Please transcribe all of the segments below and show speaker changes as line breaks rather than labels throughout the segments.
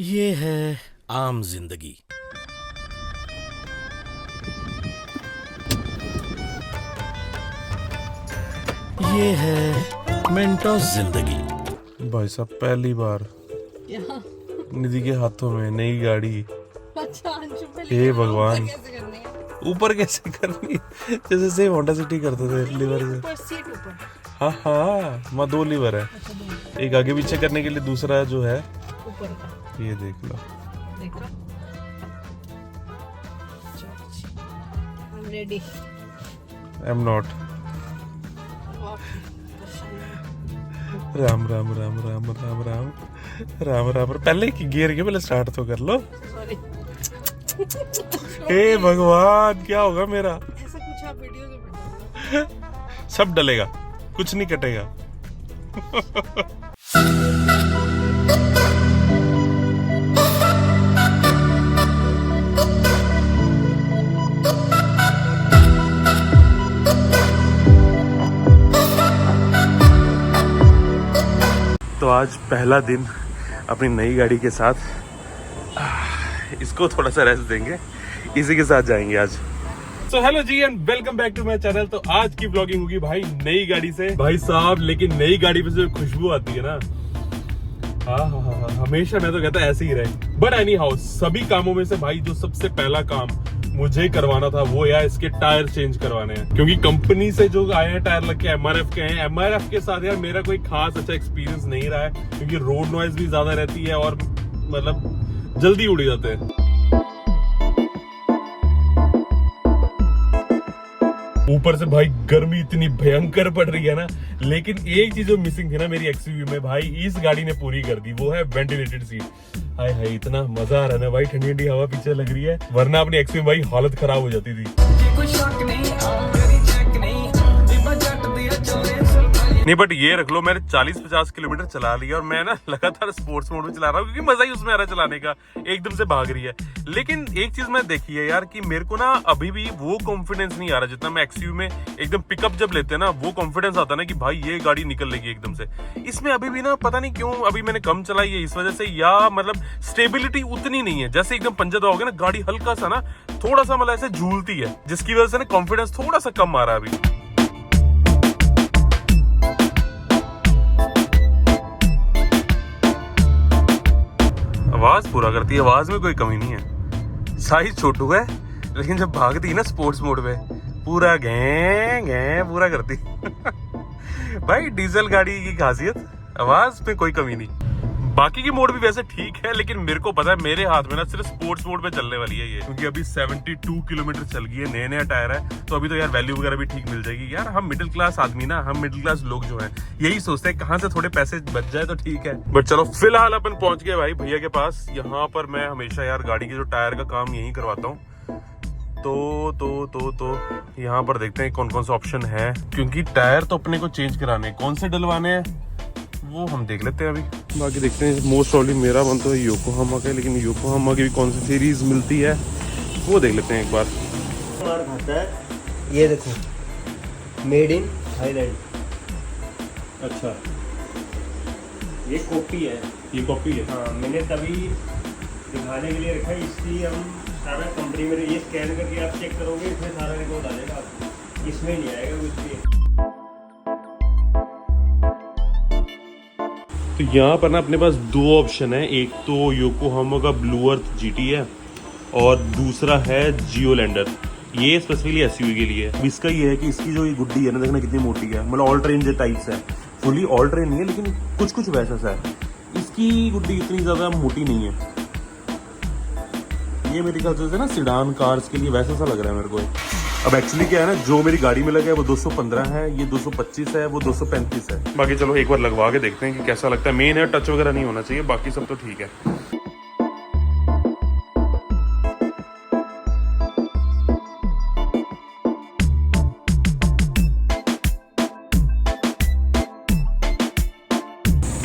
ये है आम जिंदगी। ये है मेंटोस जिंदगी।
भाई साहब पहली बार निधि के हाथों में नई गाड़ी।
अच्छा,
हे भगवान, ऊपर कैसे करनी? जैसे सेम होंडा सिटी करते थे लीवर से।
ऊपर सीट ऊपर।
हाँ हाँ, वहाँ 2 लीवर है,
अच्छा, दो
एक आगे पीछे करने के लिए, दूसरा जो है
ऊपर का।
ये देख लो।
देखो, ready.
I am not. Ram Ram Ram Ram Ram Ram Ram Ram. पहले गियर के पहले स्टार्ट तो कर लो।
सॉरी।
हे भगवान, क्या होगा मेरा?
ऐसा कुछ आप वीडियो में बताओ।
सब डलेगा, कुछ नहीं कटेगा। तो आज पहला दिन अपनी नई गाड़ी के साथ, इसको थोड़ा सा रेस्ट देंगे, इसी के साथ जाएंगे आज। तो hello ji and welcome back to my channel. तो आज की ब्लॉगिंग होगी भाई नई गाड़ी से, भाई साहब। लेकिन नई गाड़ी पे जो खुशबू आती है ना, हाँ, हमेशा मैं तो कहता ऐसे ही रहे। बट एनी हाउ, सभी कामों में से भाई जो सबसे पहला काम मुझे करवाना था वो यार इसके टायर चेंज करवाने हैं, क्योंकि कंपनी से जो आए हैं टायर लग के MRF के हैं। MRF के साथ यार मेरा कोई खास अच्छा एक्सपीरियंस नहीं रहा है, क्योंकि रोड नॉइज भी ज्यादा रहती है और मतलब जल्दी उड़ जाते हैं। ऊपर से भाई गर्मी इतनी भयंकर पड़ रही है ना। लेकिन एक चीज जो मिसिंग थी ना मेरी XUV में, भाई इस गाड़ी ने पूरी कर दी, वो है वेंटिलेटेड सीट। हाय हाय, इतना मजा आ रहा है ना भाई, ठंडी ठंडी हवा पीछे लग रही है, वरना अपनी XUV भाई हालत खराब हो जाती थी। नहीं बट ये रख लो, मैंने 40-50 किलोमीटर चला लिया और मैं ना लगातार स्पोर्ट्स मोड में चला रहा हूँ, क्योंकि मजा ही उसमें आ रहा है चलाने का, एकदम से भाग रही है। लेकिन एक चीज मैं देखी है यार, कि मेरे को ना अभी भी वो कॉन्फिडेंस नहीं आ रहा जितना मैं XUV में एकदम पिकअप जब लेते हैं ना, वो कॉन्फिडेंस आता है ना कि भाई ये गाड़ी निकल लेगी एकदम से। इसमें अभी भी ना पता नहीं क्यों, अभी मैंने कम चलाई है इस वजह से, या मतलब स्टेबिलिटी उतनी नहीं है। जैसे एकदम पंजा दबाओगे ना, गाड़ी हल्का सा ना थोड़ा सा मतलब ऐसे झूलती है, जिसकी वजह से ना कॉन्फिडेंस थोड़ा सा कम आ रहा है अभी। आवाज पूरा करती है, आवाज में कोई कमी नहीं है। साइज छोटू है, लेकिन जब भागती है ना स्पोर्ट्स मोड पे, पूरा घे घे पूरा करती। भाई डीजल गाड़ी की खासियत, आवाज में कोई कमी नहीं। बाकी की मोड भी वैसे ठीक है, लेकिन मेरे को पता है मेरे हाथ में ना सिर्फ स्पोर्ट्स मोड पे चलने वाली है ये, क्योंकि अभी 72 किलोमीटर चल गई है, नया टायर है, तो अभी तो यार वैल्यू वगैरह भी ठीक मिल जाएगी। यार हम मिडिल क्लास आदमी ना, हम मिडिल क्लास लोग जो हैं यही सोचते हैं कहाँ से थोड़े पैसे बच जाए तो ठीक है। बट चलो फिलहाल अपन पहुंच गए भाई भैया के पास। यहाँ पर मैं हमेशा यार गाड़ी के जो टायर का काम यही करवाता हूँ। तो यहाँ पर देखते हैं कौन कौन सा ऑप्शन है, क्योंकि टायर तो अपने को चेंज कराने, कौन से डलवाने हैं वो हम देख लेते हैं अभी। बाकी देखते हैं। मोस्ट प्रॉब्ली मेरा मन तो है योकोहामा का, लेकिन योकोहामा की भी कौन सी सीरीज मिलती है वो देख लेते हैं एक बार।
खाता है ये देखो, मेड इन थाईलैंड।
अच्छा,
ये कॉपी है।
ये कॉपी है।
हाँ, मैंने तभी दिखाने के लिए रखा है, इसलिए हम सारा कंपनी में ये स्कैन करके आप चेक करोगे, इसमें सारा रिकॉर्ड आ जाएगा आपको, इसमें नहीं आएगा कुछ भी।
तो यहाँ पर ना अपने पास 2 ऑप्शन है, एक तो योकोहामा का ब्लू अर्थ GT है और दूसरा है जियोलैंडर। ये स्पेसिफिकली SUV के लिए है। इसका ये है कि इसकी जो ये गुड्डी है ना, देखना कितनी मोटी है, मतलब ऑल ट्रेन जो टाइप्स है, फुली ऑल ट्रेन नहीं है लेकिन कुछ कुछ वैसा सा है। इसकी गुड्डी इतनी ज्यादा मोटी नहीं है। ये मेरे ख्याल से ना सिडान कार्स के लिए वैसा सा लग रहा है मेरे को। अब एक्चुअली क्या है ना, जो मेरी गाड़ी में लगा है वो 215 है, ये 225 है, वो 235 है। बाकी चलो एक बार लगवा के देखते हैं कि कैसा लगता है। मेन है टच वगैरह नहीं होना चाहिए, बाकी सब तो ठीक है।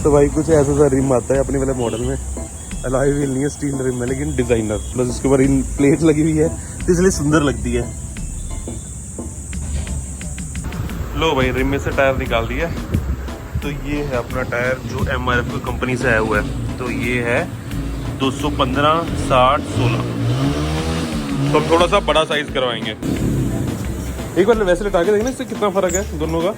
तो भाई कुछ ऐसा सा रिम आता है अपने वाले मॉडल में, अलॉय व्हील नहीं है, स्टील रिम है, लेकिन डिजाइनर, बस उसके ऊपर इन प्लेट लगी हुई है तो इसलिए सुंदर लगती है। लो भाई रिम में से टायर निकाल दिया। तो ये है अपना टायर जो MRF की कंपनी से आया हुआ है। तो ये है 215, 60, 16। तो हम थोड़ा सा बड़ा साइज करवाएंगे। एक बार वैसे लटा के देखना इससे कितना फर्क है दोनों का।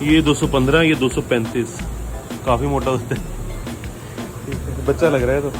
ये 215, ये 235, काफी मोटा होता है। बच्चा लग रहा है तो।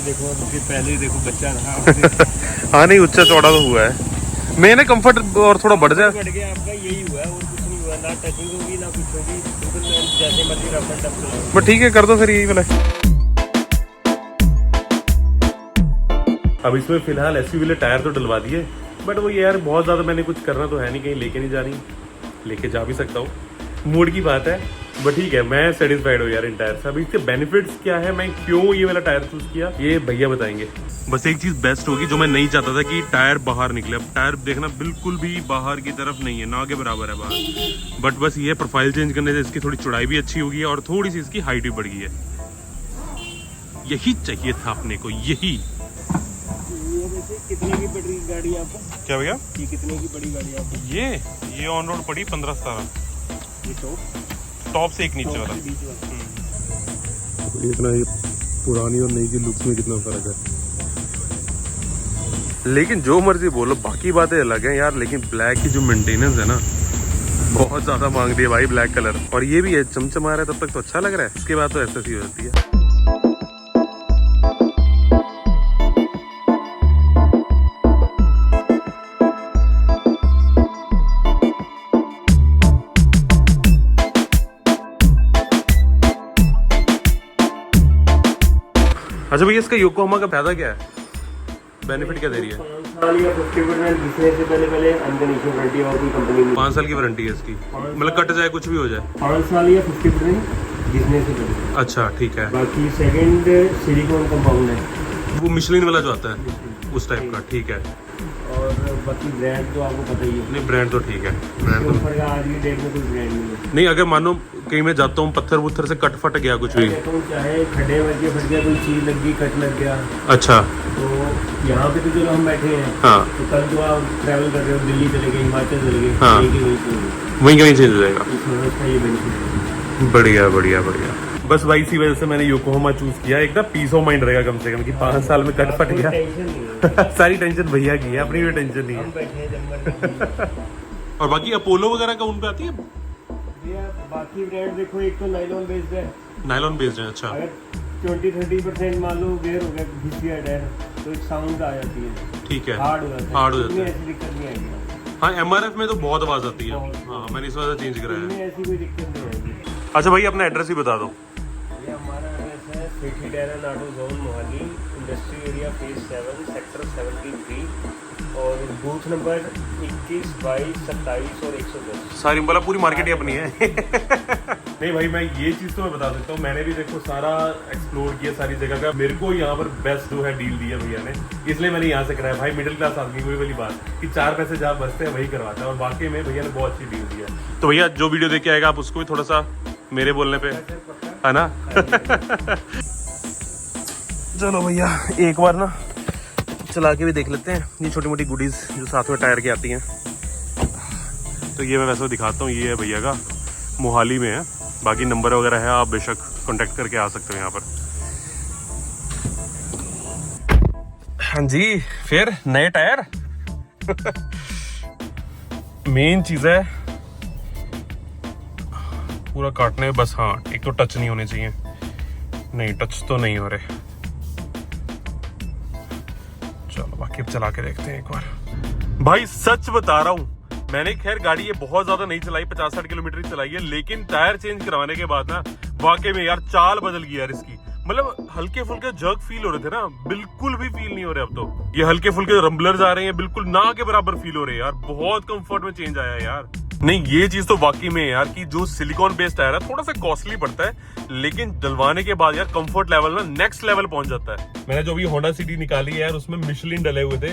देखो अभी पहले ही देखो बच्चा रहा।
हाँ नहीं, उच्चा चौड़ा तो हुआ है। मैंने कंफर्ट और थोड़ा बढ़ जाए।
बढ़ गया आपका, यही हुआ है और कुछ नहीं हुआ। ना टचिंग होगी ना कुछ होगी, बिल्कुल जैसे मर्जी रफ एंड टफ चलाओ।
बट ठीक है, कर दो फिर यही वाला। अब इसमें फिलहाल एसयूवी वाले टायर तो डलवा दिए, बट वो यार बहुत ज़्यादा मैंने कुछ करना तो है नहीं, कहीं लेके नहीं जा रही। लेके जा भी सकता हूँ, मूड की बात है। बट ठीक है, मैं सेटिस्फाइड हूँ यार इन टायर से। अभी इसके बेनिफिट्स क्या है, मैं क्यों ये वाला टायर चूज किया, ये भैया बताएंगे। बस एक चीज़ बेस्ट होगी जो मैं नहीं चाहता था कि टायर बाहर निकले। अब टायर देखना बिल्कुल भी बाहर की तरफ नहीं है, ना के बराबर है बाहर। बट बस ये प्रोफाइल चेंज करने से इसकी थोड़ी चौड़ाई भी अच्छी होगी और थोड़ी सी इसकी हाइट भी बढ़ गई है। यही चाहिए था अपने को, यही।
कितने की पड़ रही गाड़ी आपको?
क्या भैया?
ये कितने की बड़ी गाड़ी आपको?
ये ऑन रोड पड़ी 15-17।
ये
टॉप से एक नीचे वाला।
बीच वाला।
इतना ये पुरानी और नई की लुक्स में कितना फर्क है। लेकिन जो मर्जी बोलो, बाकी बातें अलग हैं यार। लेकिन ब्लैक की जो मेंटेनेंस है ना, बहुत ज्यादा मांगती है भाई ब्लैक कलर। और ये भी है, चमचमा रहा है तब तक तो अच्छा लग रहा है, इसके बाद तो ऐसा ही हो जाती है। अच्छा भैया, इसका योकोहामा का फायदा क्या है, बेनिफिट क्या दे रही है?
5 साल या 50% घिसने से पहले अनकंडीशनल वारंटी और कोई कंपनी में
5 साल की वारंटी है इसकी, मतलब कट जाए कुछ भी हो जाए।
5 साल या 50% घिसने से पहले।
अच्छा ठीक है।
बाकी सेकंड सिलिकॉन कंपाउंड है,
वो मिशलिन वाला जो आता है उस टाइप का, ठीक है।
और बाकी ब्रांड तो आपको पता ही है।
नहीं ब्रांड तो ठीक है, ब्रांड तो
ऊपर का आज की डेट में कोई ब्रांड नहीं है।
नहीं। अगर मानो कहीं मैं जाता हूँ, पत्थर वुत्थर से कट फट गया कुछ भी,
तो चाहे खड्डे में फट गया, कोई चीज लग गई, कट लग गया,
अच्छा
तो यहाँ पे तो चलो हम बैठे हैं।
हाँ,
तो कल जो आप ट्रैवल कर रहे हो, दिल्ली चले गए, हिमाचल चले गए,
हाँ, वहीं कहीं चेंज हो जाएगा।
इसका ये बेनिफिट है।
बढ़िया बढ़िया बढ़िया। बस भाई इसी वजह से मैंने योकोहामा चूज किया। एक ना पीस ऑफ माइंड रहेगा कम से कम कि 5 साल में कट फट गया।
टेंशन नहीं है।
सारी टेंशन भैया की है, अपनी भी टेंशन नहीं
हम
है।
बैठे हैं जंगल।
और बाकी अपोलो वगैरह का उन पे आती है,
भैया बाकी ब्रांड देखो, एक तो नाइलॉन बेस्ड है।
नायलॉन बेस्ड है। अच्छा
अगर 20-30% मान लो वेयर हो गया, घिस गया टायर, तो एक साउंड आ जाती है,
ठीक है,
हार्ड हो जाता है।
हार्ड हो जाता
इसमें
है।
ऐसी दिक्कत नहीं आएगी।
हाँ एमआरएफ में तो बहुत आवाज आती है। हाँ मैंने इस वजह से चेंज कराया है।
इसमें ऐसी कोई दिक्कत नहीं आएगी।
अच्छा भाई अपना एड्रेस ही बता दो।
ये हमारा एड्रेस है city terrain auto zone Mohali, industry area phase 7 sector 73 और बूथ नंबर 21, 22, 27 और 110।
सारी मतलब पूरी मार्केट ही अपनी है। नहीं भाई, मैं ये चीज तो मैं बता सकता हूँ, मैंने भी देखो सारा एक्सप्लोर किया सारी जगह का। मेरे को यहाँ पर बेस्ट जो है डील दिया भैया ने, इसलिए मैंने यहाँ से कराया। भाई मिडिल क्लास आदमी वही वाली बात कि 4 पैसे जहाँ बचते हैं वही करवाता है, और बाकी में भैया ने बहुत अच्छी डील दिया। तो भैया जो वीडियो देख के आएगा आप उसको भी थोड़ा सा मेरे बोलने पे, है ना? चलो भैया एक बार ना चला के भी देख लेते हैं ये छोटी मोटी गुडीज जो साथ में टायर की आती हैं। तो ये मैं वैसे दिखाता हूँ, ये है भैया का, मोहाली में है। बाकी नंबर वगैरह है, आप बेशक कांटेक्ट करके आ सकते हो यहाँ पर। हाँ जी, फिर नए टायर। मेन चीज है पूरा काटने में, बस हाँ एक तो टच नहीं होने चाहिए। नहीं टच तो नहीं हो रहे। चलो बाकी अब चला के देखते हैं एक बार। भाई सच बता रहा हूँ, मैंने खैर गाड़ी ये बहुत ज्यादा नहीं चलाई, 50-60 किलोमीटर ही चलाई है, लेकिन टायर चेंज करवाने के बाद ना वाकई में यार चाल बदल गई यार इसकी। मतलब हल्के फुल्के जर्क फील हो रहे थे ना, बिल्कुल भी फील नहीं हो रहे अब तो। ये हल्के फुल्के रंबलर्स आ रहे हैं, बिल्कुल ना के बराबर फील हो रहे हैं यार। बहुत कंफर्ट में चेंज आया है यार। नहीं ये चीज तो वाकई में है यार कि जो सिलिकॉन बेस्ड टायर है थोड़ा सा कॉस्टली पड़ता है, लेकिन डलवाने के बाद यार कंफर्ट लेवल ना नेक्स्ट लेवल पहुंच जाता है। मैंने जो अभी होंडा सिटी निकाली है यार उसमें मिशलिन डले हुए थे,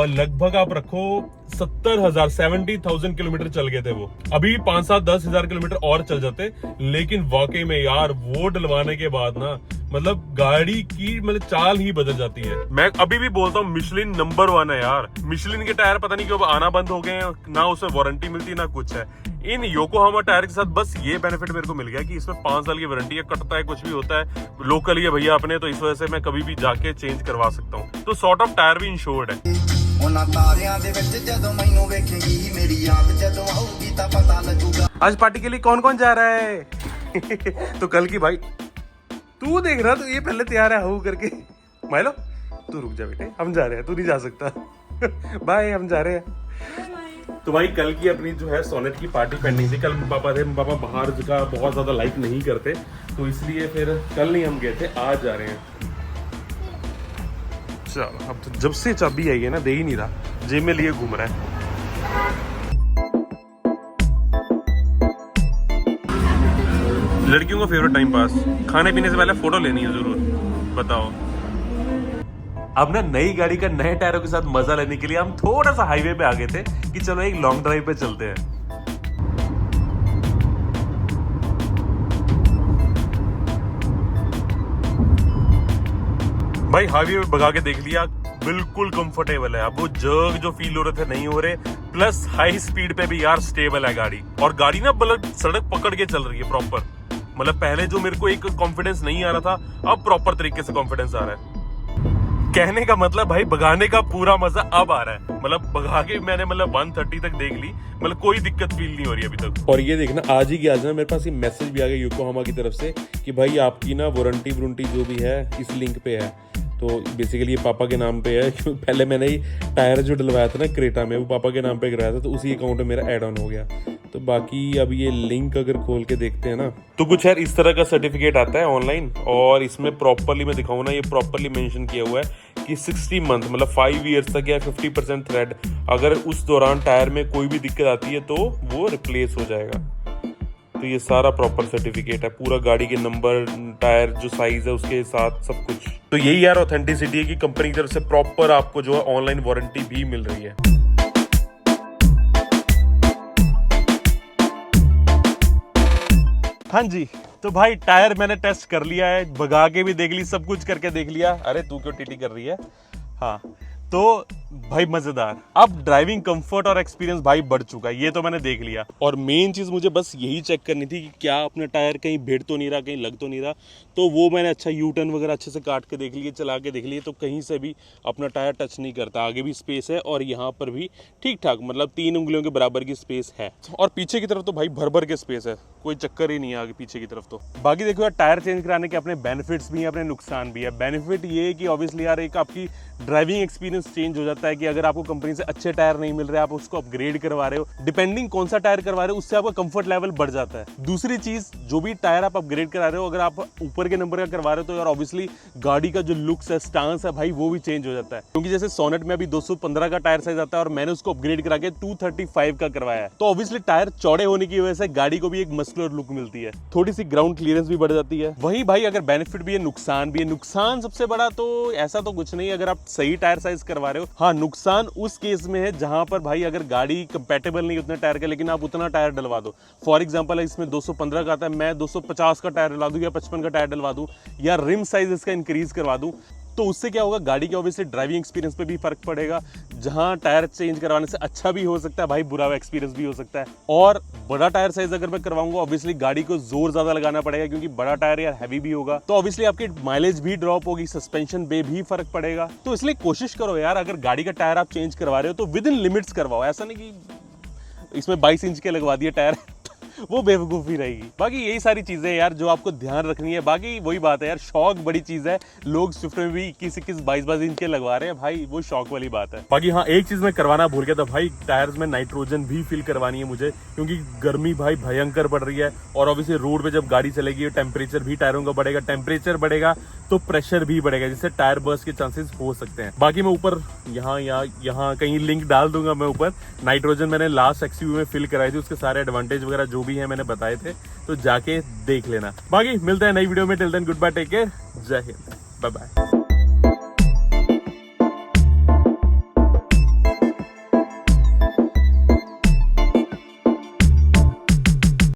लगभग आप रखो 70,000 किलोमीटर चल गए थे वो। अभी 5-7-10,000 किलोमीटर और चल जाते, लेकिन वाकई में यार वो डलवाने के बाद ना मतलब गाड़ी की मतलब चाल ही बदल जाती है। मैं अभी भी बोलता हूँ मिशलिन नंबर 1 है यार। मिशलिन के टायर पता नहीं क्यों आना बंद हो गए हैं, ना उसमें वारंटी मिलती ना कुछ है। इन योकोहामा टायर के साथ बस ये बेनिफिट मेरे को मिल गया कि इसमें 5 साल की वारंटी है, कटता है कुछ भी होता है लोकल ही है भैया अपने, तो इस वजह से मैं कभी भी जाके चेंज करवा सकता हूँ। तो सॉर्ट ऑफ टायर भी इंश्योर्ड है। आज पार्टी के लिए कौन कौन जा रहा है? तो कल की भाई तू देख रहा, तो ये पहले तैयार है हूँ करके। माइलो तू रुक जा बेटे, हम जा रहे हैं, तू नहीं जा सकता। बाय, हम जा रहे हैं। तो भाई कल की अपनी जो है सोनेट की पार्टी पेंडिंग थी। कल पापा थे, पापा बाहर का बहुत ज्यादा लाइक नहीं करते, तो इसलिए फिर कल नहीं हम गए थे, आज जा रहे हैं। चलो अब तो जब से चाबी आई है ना, दे ही नहीं रहा, जेब में लिए घूम रहा है। लड़कियों का फेवरेट टाइम पास, खाने पीने से पहले फोटो लेनी है जरूर। बताओ, अब ना नई गाड़ी का नए टायरों के साथ मजा लेने के लिए हम थोड़ा सा हाईवे पे आ गए थे कि चलो एक लॉन्ग ड्राइव पे चलते हैं। भाई हाईवे पे भगा के देख लिया, बिल्कुल कंफर्टेबल है। अब वो जर्क जो फील हो रहे थे नहीं हो रहे, प्लस हाई स्पीड पे भी यार स्टेबल है गाड़ी। और गाड़ी ना मतलब सड़क पकड़ के चल रही है प्रॉपर। मतलब पहले जो मेरे को एक कॉन्फिडेंस नहीं आ रहा था, अब प्रॉपर तरीके से कॉन्फिडेंस आ रहा है। कहने का मतलब भाई भगाने का पूरा मजा अब आ रहा है। मतलब भगा के मैंने मतलब 130 तक देख ली, मतलब कोई दिक्कत फील नहीं हो रही अभी तक। और ये देखना आज ही आज ना मेरे पास ये मैसेज भी आ गया योकोहामा की तरफ से कि भाई आपकी ना वारंटी जो भी है इस लिंक पे है। तो बेसिकली ये पापा के नाम पे है, क्योंकि पहले मैंने ही टायर जो डलवाया था ना क्रेटा में, वो पापा के नाम पे करवाया था, तो उसी अकाउंट में मेरा ऐड ऑन हो गया। तो बाकी अब ये लिंक अगर खोल के देखते हैं ना, तो कुछ यार इस तरह का सर्टिफिकेट आता है ऑनलाइन, और इसमें प्रॉपरली मैं दिखाऊँ ना, ये प्रॉपरली मेंशन किया हुआ है कि 60 मंथ मतलब 5 ईयर्स तक या 50% थ्रेड, अगर उस दौरान टायर में कोई भी दिक्कत आती है तो वो रिप्लेस हो जाएगा। तो ये सारा प्रॉपर सर्टिफिकेट है, पूरा गाड़ी के नंबर, टायर जो साइज है उसके साथ सब कुछ। तो यही यार ऑथेंटिसिटी है कि कंपनी की तरफ से प्रॉपर आपको जो है ऑनलाइन वारंटी भी मिल रही है। हाँ जी, तो भाई टायर मैंने टेस्ट कर लिया है, भगा के भी देख ली, सब कुछ करके देख लिया। अरे तू क्यों टीटी कर रही है? हाँ, तो भाई मजेदार। अब ड्राइविंग कंफर्ट और एक्सपीरियंस भाई बढ़ चुका है, ये तो मैंने देख लिया। और मेन चीज मुझे बस यही चेक करनी थी कि क्या अपना टायर कहीं भिड़ तो नहीं रहा, कहीं लग तो नहीं रहा। तो वो मैंने अच्छा यू टर्न वगैरह अच्छे से काट के देख लिए, चला के देख लिए, तो कहीं से भी अपना टायर टच नहीं करता। आगे भी स्पेस है और यहाँ पर भी ठीक ठाक, मतलब 3 उंगलियों के बराबर की स्पेस है। और पीछे की तरफ तो भाई भर भर के स्पेस है, कोई चक्कर ही नहीं है आगे पीछे की तरफ। तो बाकी देखो यार, टायर चेंज कराने के अपने बेनिफिट्स भी हैं, अपने नुकसान भी है। बेनिफिट ये है कि ऑब्वियसली यार एक आपकी ड्राइविंग एक्सपीरियंस चेंज हो जाता है कि अगर आपको कंपनी से अच्छे टायर नहीं मिल रहे, आप उसको अपग्रेड करवा रहे हो, डिपेंडिंग कौन सा टायर करवा रहे हो उससे आपका कंफर्ट लेवल बढ़ जाता है। दूसरी चीज, जो भी टायर आप अपग्रेड करा रहे हो, अगर आप ऊपर के नंबर का करवा रहे हो तो यार ऑब्वियसली गाड़ी का जो लुक्स है, स्टांस है भाई, वो भी चेंज हो जाता है। क्योंकि जैसे सोनेट में अभी 215 का टायर साइज आता है और मैंने उसको अपग्रेड करा के 235 का करवाया है, तो ऑब्वियसली टायर चौड़े होने की वजह से गाड़ी को भी एक मस्कुलर लुक मिलती है, थोड़ी सी ग्राउंड क्लियरेंस भी बढ़ जाती है। वहीं भाई अगर बेनिफिट भी है, नुकसान भी है। नुकसान सबसे बड़ा तो ऐसा तो कुछ नहीं, अगर आप सही टायर साइज करवा रहे हो। हाँ, नुकसान उस केस में है जहां पर भाई अगर गाड़ी कंपैटिबल नहीं उतने टायर का, लेकिन आप उतना टायर डलवा दो। फॉर एग्जांपल इसमें 215 का आता है, मैं 250 का टायर डलवा दूं या 55 का टायर डलवा दूं या रिम साइज इसका इंक्रीज करवा दूं, तो उससे क्या होगा, गाड़ी के ऑब्वियसली ड्राइविंग एक्सपीरियंस पे भी फर्क पड़ेगा। जहां टायर चेंज करवाने से अच्छा भी हो सकता है भाई, बुरा एक्सपीरियंस भी हो सकता है। और बड़ा टायर साइज अगर मैं करवाऊंगा, ऑब्वियसली गाड़ी को जोर ज्यादा लगाना पड़ेगा, क्योंकि बड़ा टायर यार हैवी भी होगा, तो ऑब्वियसली आपकी माइलेज भी ड्रॉप होगी, सस्पेंशन पे भी फर्क पड़ेगा। तो इसलिए कोशिश करो यार, अगर गाड़ी का टायर आप चेंज करवा रहे हो तो विद इन लिमिट्स करवाओ। ऐसा नहीं कि इसमें 22 इंच के लगवा दिए टायर, वो बेवकूफ़ी रहेगी। बाकी यही सारी चीज़ें यार जो आपको ध्यान रखनी है। बाकी वही बात है यार, शौक बड़ी चीज़ है। लोग स्विफ्ट में भी 21-21, 22-22 इंच के लगवा रहे हैं भाई, वो शौक वाली बात है। बाकी हाँ, एक चीज़ मैं करवाना भूल गया था भाई, टायर्स में नाइट्रोजन भी फिल करवानी है मुझे, क्योंकि गर्मी भाई भयंकर पड़ रही है। और ऑब्वियसली रोड पे जब गाड़ी चलेगी टेम्परेचर भी टायरों का बढ़ेगा, टेम्परेचर बढ़ेगा तो प्रेशर भी बढ़ेगा, जिससे टायर बर्स्ट के चांसेस हो सकते हैं। बाकी मैं ऊपर यहाँ कहीं लिंक डाल दूंगा मैं ऊपर। नाइट्रोजन मैंने लास्ट एक्सयू में फिल कराई थी, उसके सारे एडवांटेज वगैरह जो भी है मैंने बताए थे, तो जाके देख लेना। बाकी मिलते हैं नई वीडियो में। Till then goodbye, take care, जय हिंद, बाय बाय।